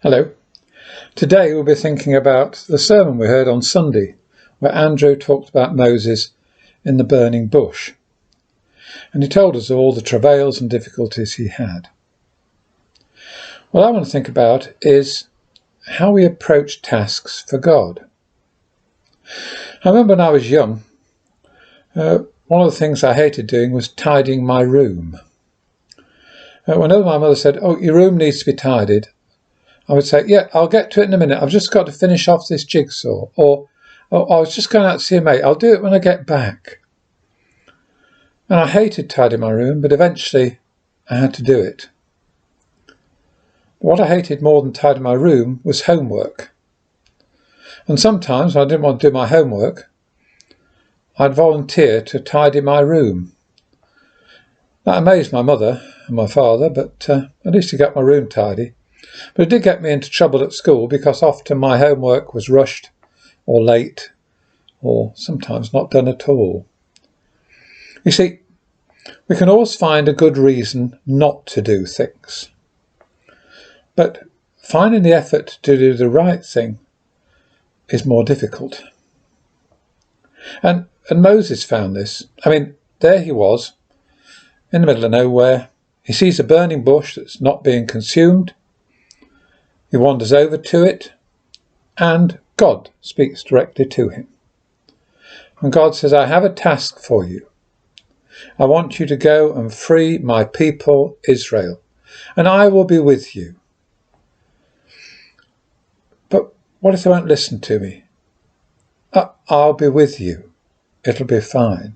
Hello. Today we'll be thinking about the sermon we heard on Sunday, where Andrew talked about Moses in the burning bush. And he told us of all the travails and difficulties he had. What I want to think about is how we approach tasks for God. I remember when I was young, one of the things I hated doing was tidying my room. Whenever my mother said, "Oh, your room needs to be tidied," I would say, "Yeah, I'll get to it in a minute. I've just got to finish off this jigsaw." Or, "Oh, I was just going out to see a mate. I'll do it when I get back." And I hated tidying my room, but eventually I had to do it. What I hated more than tidying my room was homework. And sometimes when I didn't want to do my homework, I'd volunteer to tidy my room. That amazed my mother and my father, but at least I got my room tidy. But it did get me into trouble at school because often my homework was rushed or late or sometimes not done at all. You see, we can always find a good reason not to do things. But finding the effort to do the right thing is more difficult. And Moses found this. There he was, in the middle of nowhere. He sees a burning bush that's not being consumed. He wanders over to it, and God speaks directly to him. And God says, "I have a task for you. I want you to go and free my people Israel, and I will be with you." But what if they won't listen to me? I'll be with you. It'll be fine.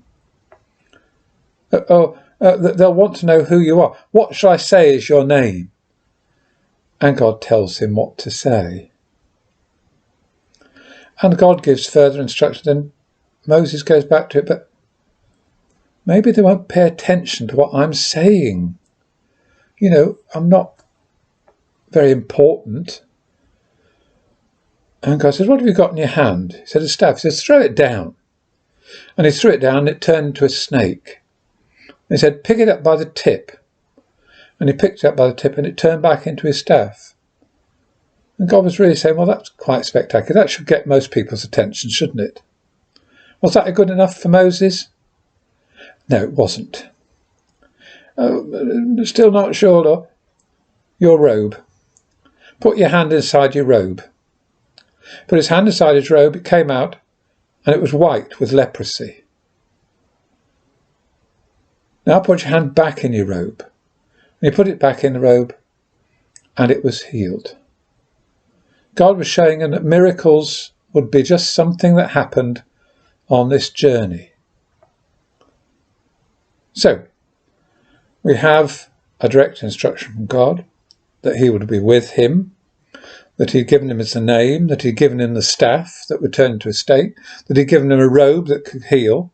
They'll want to know who you are. What shall I say is your name? And God tells him what to say. And God gives further instructions, and Moses goes back to it, but maybe they won't pay attention to what I'm saying. I'm not very important. And God says, "What have you got in your hand?" He said, "A staff." He says, "Throw it down." And he threw it down and it turned into a snake. And he said, "Pick it up by the tip." And he picked it up by the tip and it turned back into his staff. And God was really saying, well, that's quite spectacular. That should get most people's attention, shouldn't it? Was that good enough for Moses? No, it wasn't. Still not sure, though. Your robe. Put your hand inside your robe. Put his hand inside his robe, it came out, and it was white with leprosy. Now put your hand back in your robe. And he put it back in the robe, and it was healed. God was showing him that miracles would be just something that happened on this journey. So, we have a direct instruction from God that he would be with him, that he'd given him his name, that he'd given him the staff that would turn into a snake, that he'd given him a robe that could heal.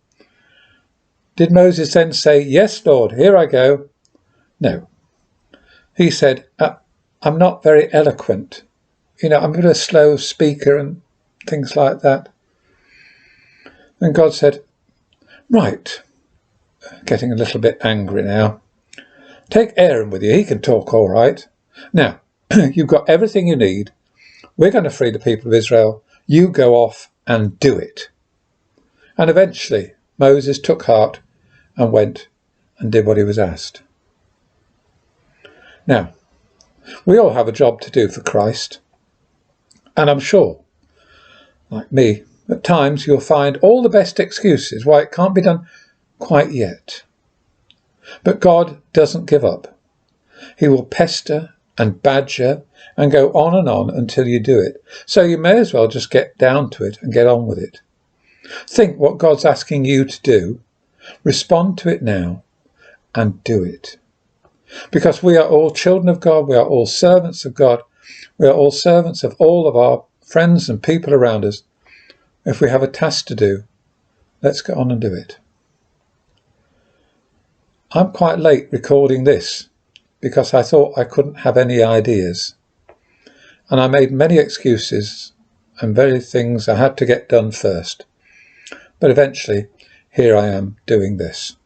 Did Moses then say, "Yes, Lord, here I go"? No. He said, "I'm not very eloquent. I'm a bit of a slow speaker and things like that." And God said, "Right," getting a little bit angry now, "take Aaron with you. He can talk all right. Now, you've got everything you need. We're going to free the people of Israel. You go off and do it." And eventually, Moses took heart and went and did what he was asked. Now, we all have a job to do for Christ. And I'm sure, like me, at times you'll find all the best excuses why it can't be done quite yet. But God doesn't give up. He will pester and badger and go on until you do it. So you may as well just get down to it and get on with it. Think what God's asking you to do, respond to it now, and do it. Because we are all children of God, we are all servants of God, we are all servants of all of our friends and people around us. If we have a task to do, let's get on and do it. I'm quite late recording this because I thought I couldn't have any ideas. And I made many excuses and very things I had to get done first. But eventually, here I am doing this.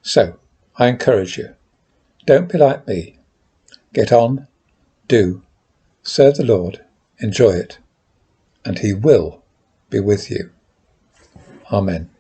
So, I encourage you, don't be like me. Get on, do, serve the Lord, enjoy it, and he will be with you. Amen.